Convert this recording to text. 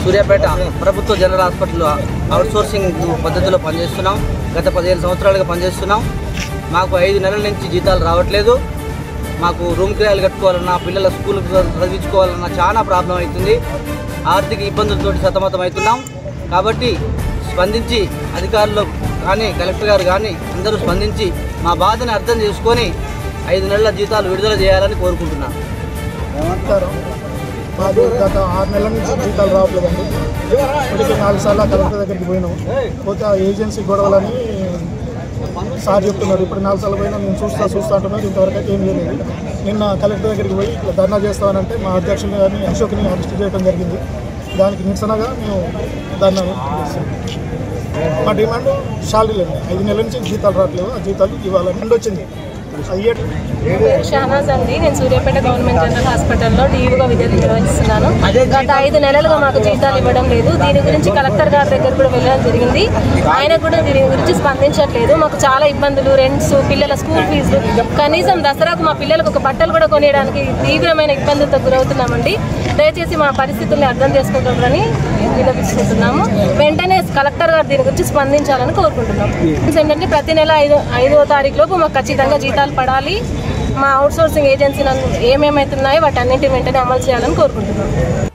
సూర్యాపేట ప్రభుత్వ జనరల్ హాస్పిటల్లో అవుట్సోర్సింగ్ పద్ధతిలో పనిచేస్తున్నాం. గత 15 సంవత్సరాలుగా పనిచేస్తున్నాం. మాకు 5 నెలల నుంచి జీతాలు రావట్లేదు. మాకు రూమ్ కిరాయిలు కట్టుకోవాలన్నా, పిల్లల స్కూల్కి చదివించుకోవాలన్నా చాలా ప్రాబ్లం అవుతుంది. ఆర్థిక ఇబ్బందులతో సతమతం అవుతున్నాం. కాబట్టి స్పందించి అధికారులు కానీ, కలెక్టర్ గారు కానీ అందరూ స్పందించి మా బాధని అర్థం చేసుకొని 5 నెలల జీతాలు విడుదల చేయాలని కోరుకుంటున్నాను. మాకు గత 6 నెలల నుంచి జీతాలు రావట్లేదండి. ఇప్పటికీ 4 సార్లు కలెక్టర్ దగ్గరికి పోయినాం. పోతే ఆ ఏజెన్సీ గొడవలని సార్ చెప్తున్నారు. ఇప్పుడు 4 సార్లు పోయినా నేను చూస్తా అంటున్నారు. ఇంతవరకు అయితే ఏం లేదు. నిన్న కలెక్టర్ దగ్గరికి పోయి ఇట్లా ధర్నా చేస్తామనంటే మా అధ్యక్షుని కానీ అశోక్ని అరెస్ట్ చేయడం జరిగింది. దానికి నిరసనగా మేము ధర్నా చేస్తాం. మా డిమాండ్ శాలరీలండి. 5 నెలల నుంచి జీతాలు రావట్లేవు. ఆ జీతాలు ఇవాళ నుండి వచ్చింది. షహనాజ్ అండి. నేను సూర్యాపేట గవర్నమెంట్ జనరల్ హాస్పిటల్లో డీయూగా విధులు నిర్వహిస్తున్నాను. గత 5 నెలలుగా మాకు జీతాలు ఇవ్వడం లేదు. దీని గురించి కలెక్టర్ గారి దగ్గర కూడా వెళ్ళడం జరిగింది. ఆయన కూడా దీని గురించి స్పందించట్లేదు. మాకు చాలా ఇబ్బందులు, రెంట్స్, పిల్లల స్కూల్ ఫీజులు, కనీసం దసరాకు మా పిల్లలకు ఒక బట్టలు కూడా కొనియడానికి తీవ్రమైన ఇబ్బందులతో గురవుతున్నామండి. దయచేసి మా పరిస్థితుల్ని అర్థం చేసుకుంటారని విన్నవిస్తున్నాము. వెంటనే కలెక్టర్ గారు దీని గురించి స్పందించాలని కోరుకుంటున్నాము. ఏంటంటే ప్రతి నెల 5వ తారీఖు లోపు మాకు ఖచ్చితంగా జీతాలు పడాలి. మా అవుట్సోర్సింగ్ ఏజెన్సీ ఏమేమైతున్నాయో వాటన్నింటి వెంటనే అమలు చేయాలని కోరుకుంటున్నాం.